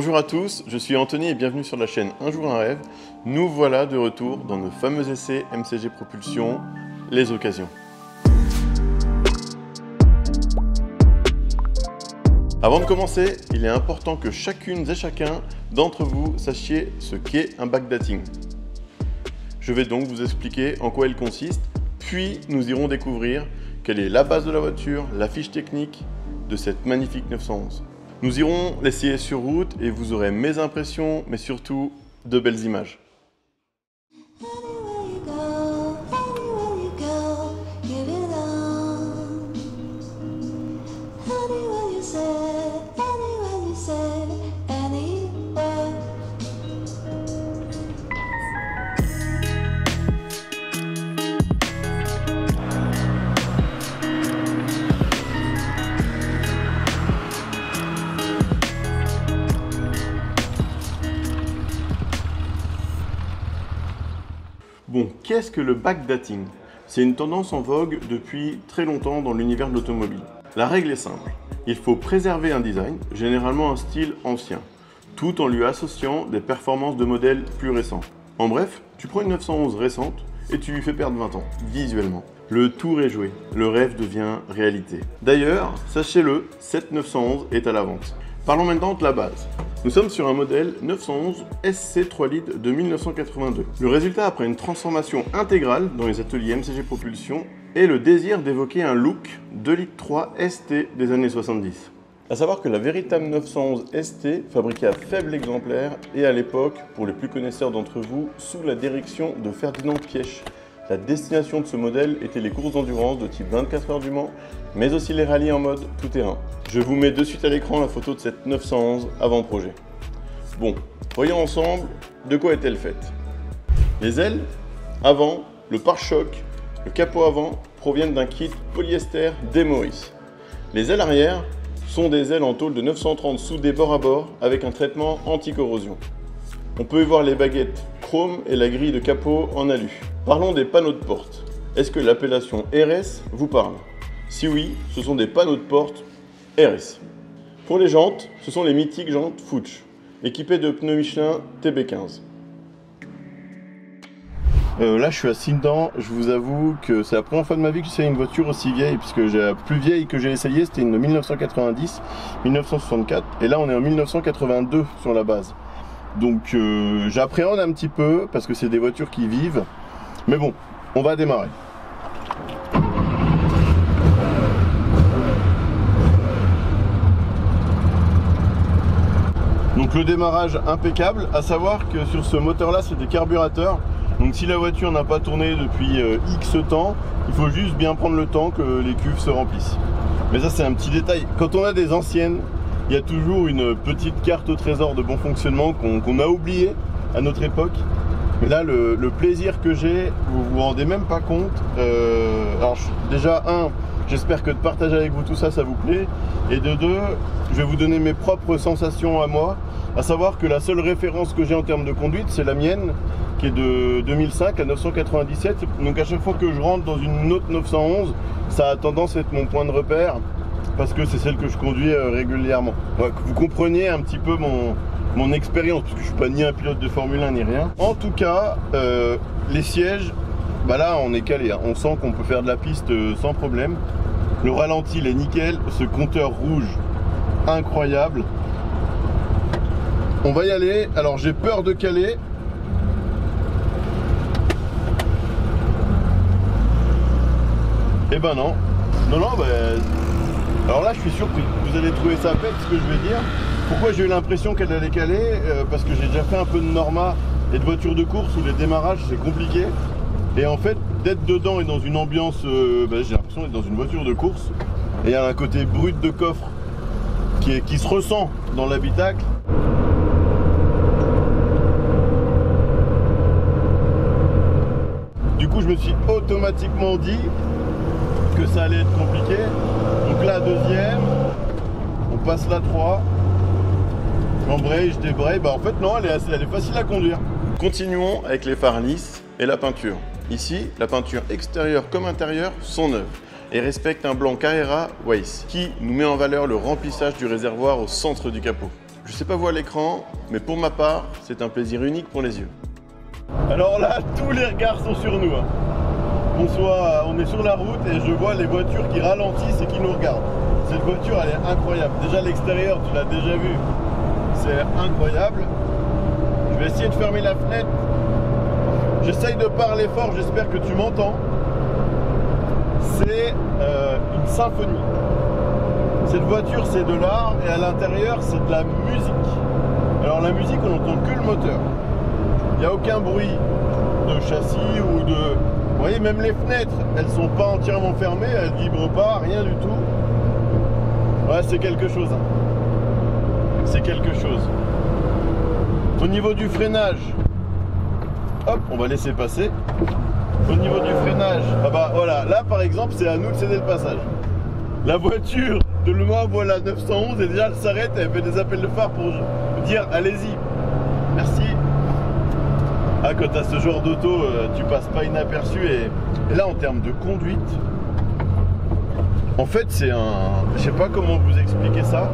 Bonjour à tous, je suis Anthony et bienvenue sur la chaîne Un jour un rêve. Nous voilà de retour dans nos fameux essais MCG Propulsion, les occasions. Avant de commencer, il est important que chacune et chacun d'entre vous sachiez ce qu'est un backdating. Je vais donc vous expliquer en quoi il consiste, puis nous irons découvrir quelle est la base de la voiture, la fiche technique de cette magnifique 911. Nous irons l'essayer sur route et vous aurez mes impressions, mais surtout de belles images. Bon, qu'est-ce que le backdating? C'est une tendance en vogue depuis très longtemps dans l'univers de l'automobile. La règle est simple, il faut préserver un design, généralement un style ancien, tout en lui associant des performances de modèles plus récents. En bref, tu prends une 911 récente et tu lui fais perdre 20 ans, visuellement. Le tour est joué, le rêve devient réalité. D'ailleurs, sachez-le, cette 911 est à la vente. Parlons maintenant de la base. Nous sommes sur un modèle 911 SC 3 litres de 1982. Le résultat après une transformation intégrale dans les ateliers MCG Propulsion est le désir d'évoquer un look 2 litres 3 ST des années 70. A savoir que la véritable 911 ST, fabriquée à faible exemplaire, et à l'époque, pour les plus connaisseurs d'entre vous, sous la direction de Ferdinand Piëch. La destination de ce modèle était les courses d'endurance de type 24 heures du Mans, mais aussi les rallyes en mode tout-terrain. Je vous mets de suite à l'écran la photo de cette 911 avant-projet. Bon, voyons ensemble de quoi est-elle faite. Les ailes avant, le pare-choc, le capot avant proviennent d'un kit polyester Demoris. Les ailes arrière sont des ailes en tôle de 930 soudées bord à bord avec un traitement anti-corrosion. On peut y voir les baguettes chrome et la grille de capot en alu. Parlons des panneaux de porte. Est-ce que l'appellation RS vous parle? Si oui, ce sont des panneaux de porte RS. Pour les jantes, ce sont les mythiques jantes Fuchs, équipées de pneus Michelin TB15. Là, je suis assis dedans. Je vous avoue que c'est la première fois de ma vie que j'essaye une voiture aussi vieille, puisque la plus vieille que j'ai essayée, c'était une de 1990, 1964, et là, on est en 1982 sur la base. Donc, j'appréhende un petit peu, parce que c'est des voitures qui vivent. Mais bon, on va démarrer. Donc le démarrage impeccable, à savoir que sur ce moteur là c'est des carburateurs. Donc si la voiture n'a pas tourné depuis X temps, il faut juste bien prendre le temps que les cuves se remplissent. Mais ça c'est un petit détail. Quand on a des anciennes, il y a toujours une petite carte au trésor de bon fonctionnement qu'on a oublié à notre époque. Mais là, le plaisir que j'ai, vous vous rendez même pas compte. Alors déjà, j'espère que de partager avec vous tout ça, ça vous plaît. Et de deux, je vais vous donner mes propres sensations à moi. À savoir que la seule référence que j'ai en termes de conduite, c'est la mienne, qui est de 2005 à 997. Donc à chaque fois que je rentre dans une autre 911, ça a tendance à être mon point de repère, parce que c'est celle que je conduis régulièrement. Ouais, que vous compreniez un petit peu mon expérience, parce que je suis pas ni un pilote de Formule 1 ni rien. En tout cas, les sièges, bah là on est calé, hein. On sent qu'on peut faire de la piste sans problème. Le ralenti il est nickel, ce compteur rouge incroyable. On va y aller. Alors j'ai peur de caler. Eh ben non. Non, bah... Alors là je suis surpris. Vous allez trouver ça bête ce que je vais dire. Pourquoi j'ai eu l'impression qu'elle allait caler? Parce que j'ai déjà fait un peu de Norma et de voiture de course où les démarrages c'est compliqué. Et en fait, d'être dedans et dans une ambiance, j'ai l'impression d'être dans une voiture de course. Et il y a un côté brut de coffre qui se ressent dans l'habitacle. Du coup, je me suis automatiquement dit que ça allait être compliqué. Donc là, deuxième, on passe la 3. J'embraye, je débraye. Bah en fait non, elle est facile à conduire. Continuons avec les phares lisses et la peinture. Ici, la peinture extérieure comme intérieure sont neuves et respectent un blanc Carrera Weiss qui nous met en valeur le remplissage du réservoir au centre du capot. Je sais pas vous à l'écran, mais pour ma part, c'est un plaisir unique pour les yeux. Alors là, tous les regards sont sur nous. On est sur la route et je vois les voitures qui ralentissent et qui nous regardent. Cette voiture, elle est incroyable. Déjà l'extérieur, tu l'as déjà vu, c'est incroyable. Je vais essayer de fermer la fenêtre. J'essaye de parler fort, j'espère que tu m'entends. C'est une symphonie. Cette voiture, c'est de l'art et à l'intérieur, c'est de la musique. Alors la musique, on n'entend que le moteur. Il n'y a aucun bruit de châssis ou de... Vous voyez, même les fenêtres, elles sont pas entièrement fermées, elles vibrent pas, rien du tout. Ouais, c'est quelque chose. C'est quelque chose. Au niveau du freinage, hop, on va laisser passer. Au niveau du freinage, ah bah voilà, là par exemple, c'est à nous de céder le passage. La voiture de Le Mans, voilà, 911, et déjà elle s'arrête, elle fait des appels de phare pour dire allez-y. Merci. Ah, quand tu as ce genre d'auto, tu passes pas inaperçu. Et là, en termes de conduite, en fait, c'est un... Je sais pas comment vous expliquer ça.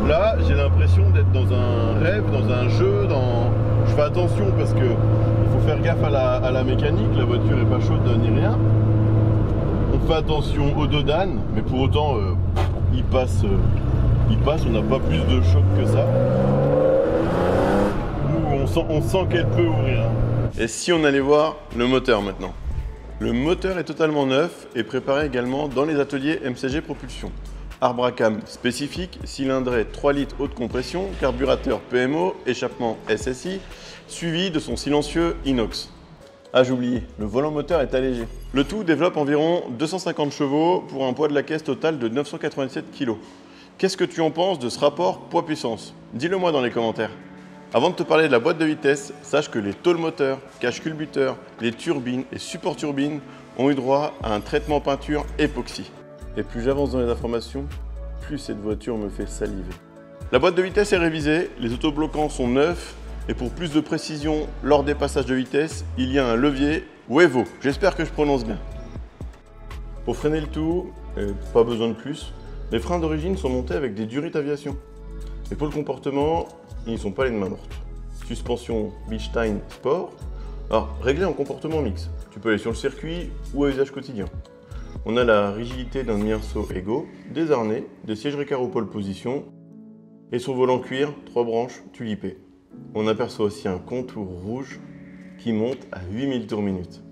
Là, j'ai l'impression d'être dans un rêve, dans un jeu, Je fais attention parce que il faut faire gaffe à la mécanique. La voiture est pas chaude ni rien. On fait attention au dos d'âne, mais pour autant, il passe, on n'a pas plus de choc que ça. On sent qu'elle peut ouvrir. Et si on allait voir le moteur maintenant? Le moteur est totalement neuf et préparé également dans les ateliers MCG Propulsion. Arbre à cam spécifique, cylindrée 3 litres haute compression, carburateur PMO, échappement SSI, suivi de son silencieux inox. Ah, j'ai oublié, le volant moteur est allégé. Le tout développe environ 250 chevaux pour un poids de la caisse total de 997 kg. Qu'est-ce que tu en penses de ce rapport poids-puissance? Dis-le moi dans les commentaires. Avant de te parler de la boîte de vitesse, sache que les tôles moteurs, cache-culbuteurs, les turbines et supports turbines ont eu droit à un traitement peinture époxy. Et plus j'avance dans les informations, plus cette voiture me fait saliver. La boîte de vitesse est révisée, les autobloquants sont neufs et pour plus de précision lors des passages de vitesse, il y a un levier Wevo. J'espère que je prononce bien. Pour freiner le tout, pas besoin de plus, les freins d'origine sont montés avec des Durit Aviation. Et pour le comportement, ils ne sont pas les mains mortes. Suspension Bilstein Sport. Alors, réglé en comportement mixte. Tu peux aller sur le circuit ou à usage quotidien. On a la rigidité d'un Mierso Ego, des harnais, des sièges Recaro pole position et son volant cuir, 3 branches tulipées. On aperçoit aussi un contour rouge qui monte à 8000 tours minute.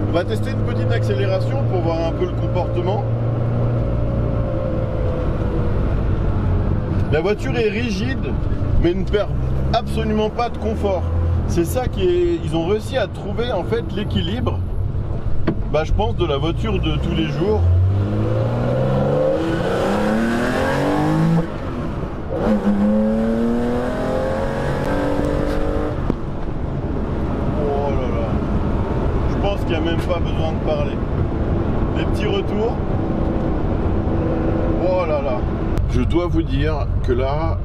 On va tester une petite accélération pour voir un peu le comportement. La voiture est rigide, mais ne perd absolument pas de confort. C'est ça qui est... Ils ont réussi à trouver en fait l'équilibre, je pense, de la voiture de tous les jours. Oh là là. Je pense qu'il n'y a même pas besoin de parler. Des petits retours. Oh là là. Je dois vous dire que là,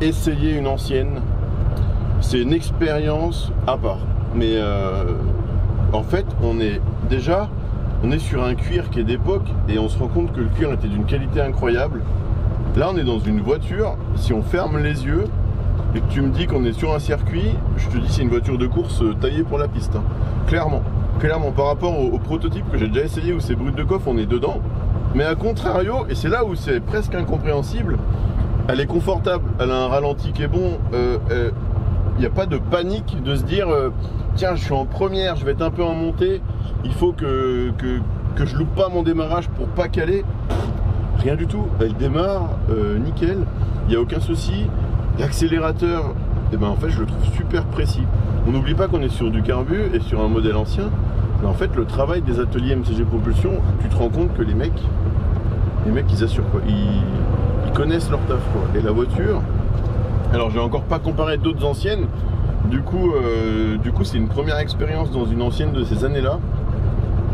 essayer une ancienne, c'est une expérience à part. Mais en fait, on est sur un cuir qui est d'époque et on se rend compte que le cuir était d'une qualité incroyable. Là, on est dans une voiture, si on ferme les yeux et que tu me dis qu'on est sur un circuit, je te dis c'est une voiture de course taillée pour la piste. Hein. Clairement, par rapport au prototype que j'ai déjà essayé où c'est brut de coffre, on est dedans. Mais à contrario, et c'est là où c'est presque incompréhensible, elle est confortable, elle a un ralenti qui est bon, il n'y a pas de panique de se dire tiens, je suis en première, je vais être un peu en montée, il faut que je loupe pas mon démarrage pour pas caler. Rien du tout, elle démarre nickel, il n'y a aucun souci. L'accélérateur, en fait je le trouve super précis. On n'oublie pas qu'on est sur du carbu et sur un modèle ancien. Mais en fait, le travail des ateliers MCG Propulsion, tu te rends compte que les mecs ils assurent quoi, ils connaissent leur taf quoi. Et la voiture, alors j'ai encore pas comparé d'autres anciennes, du coup c'est une première expérience dans une ancienne de ces années-là.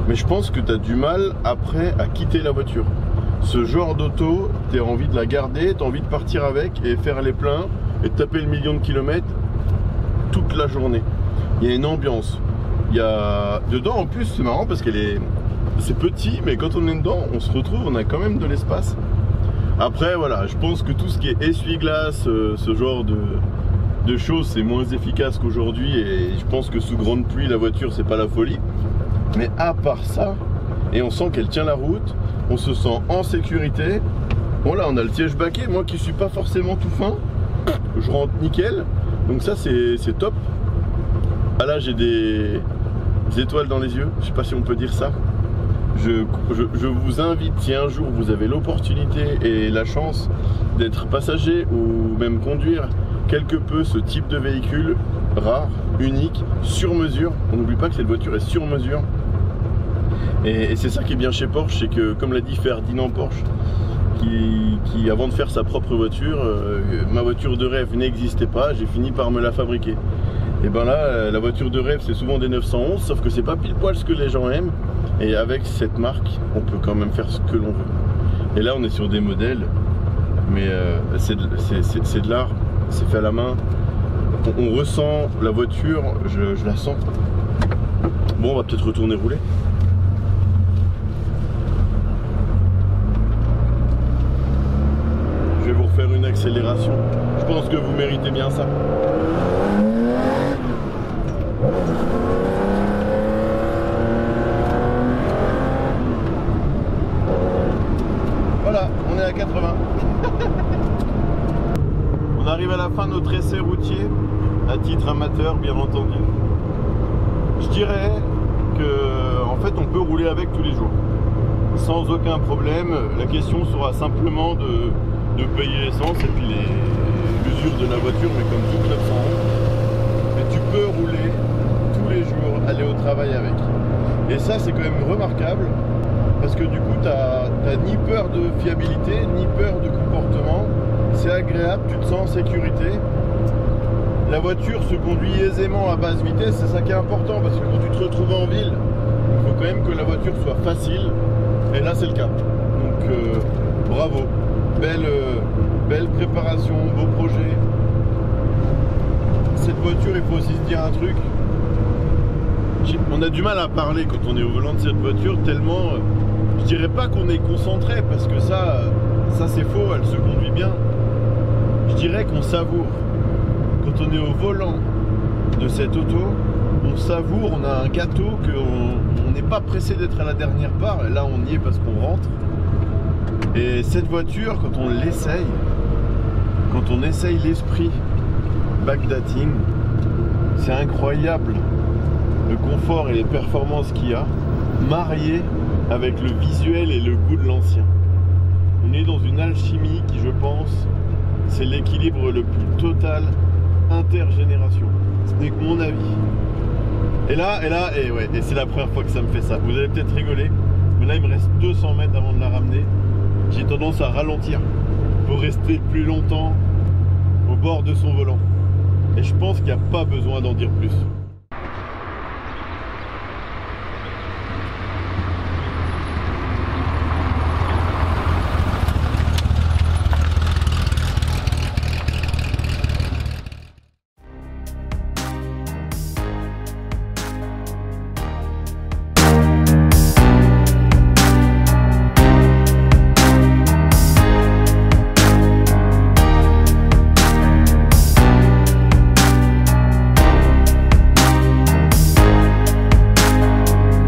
Mais je pense que tu as du mal après à quitter la voiture. Ce genre d'auto, tu as envie de la garder, tu as envie de partir avec et faire les pleins et taper le million de kilomètres toute la journée. Il y a une ambiance. Il y a dedans en plus, c'est marrant parce c'est petit, mais quand on est dedans, on se retrouve, on a quand même de l'espace. Après voilà, je pense que tout ce qui est essuie-glace, ce genre de choses, c'est moins efficace qu'aujourd'hui, et je pense que sous grande pluie la voiture c'est pas la folie. Mais à part ça, et on sent qu'elle tient la route, on se sent en sécurité. Bon là on a le siège baquet, moi qui suis pas forcément tout fin, je rentre nickel, donc ça c'est top. Ah là j'ai des étoiles dans les yeux, je sais pas si on peut dire ça. Je vous invite, si un jour vous avez l'opportunité et la chance d'être passager ou même conduire quelque peu ce type de véhicule rare, unique, sur mesure. On n'oublie pas que cette voiture est sur mesure. Et c'est ça qui est bien chez Porsche, c'est que comme l'a dit Ferdinand Porsche, qui avant de faire sa propre voiture, ma voiture de rêve n'existait pas, j'ai fini par me la fabriquer. Et ben là, la voiture de rêve c'est souvent des 911, sauf que c'est pas pile poil ce que les gens aiment. Et avec cette marque, on peut quand même faire ce que l'on veut. Et là on est sur des modèles, mais c'est de l'art, c'est fait à la main. On ressent la voiture, je la sens. Bon, on va peut-être retourner rouler. Je vais vous refaire une accélération. Je pense que vous méritez bien ça. Voilà, on est à 80. On arrive à la fin de notre essai routier, à titre amateur bien entendu. Je dirais que en fait on peut rouler avec tous les jours, sans aucun problème. La question sera simplement de payer l'essence et puis l'usure de la voiture, mais comme toute 911. Mais tu peux rouler tous les jours, aller au travail avec. Et ça c'est quand même remarquable, parce que du coup t'as ni peur de fiabilité, ni peur de comportement. C'est agréable, tu te sens en sécurité. La voiture se conduit aisément à basse vitesse, c'est ça qui est important, parce que quand tu te retrouves en ville, il faut quand même que la voiture soit facile, et là c'est le cas. Donc bravo, belle préparation, beau projet. Cette voiture, il faut aussi se dire un truc, on a du mal à parler quand on est au volant de cette voiture, tellement, je dirais pas qu'on est concentré, parce que ça c'est faux, elle se conduit bien. Je dirais qu'on savoure. Quand on est au volant de cette auto, on savoure, on a un gâteau, qu'on n'est pas pressé d'être à la dernière part, et là on y est parce qu'on rentre. Et cette voiture, quand on l'essaye, quand on essaye l'esprit backdating, c'est incroyable le confort et les performances qu'il y a, marié avec le visuel et le goût de l'ancien. On est dans une alchimie qui, je pense, c'est l'équilibre le plus total intergénération. Ce n'est que mon avis. Et c'est la première fois que ça me fait ça. Vous allez peut-être rigoler, mais là il me reste 200 mètres avant de la ramener. J'ai tendance à ralentir pour rester plus longtemps au bord de son volant. Et je pense qu'il n'y a pas besoin d'en dire plus.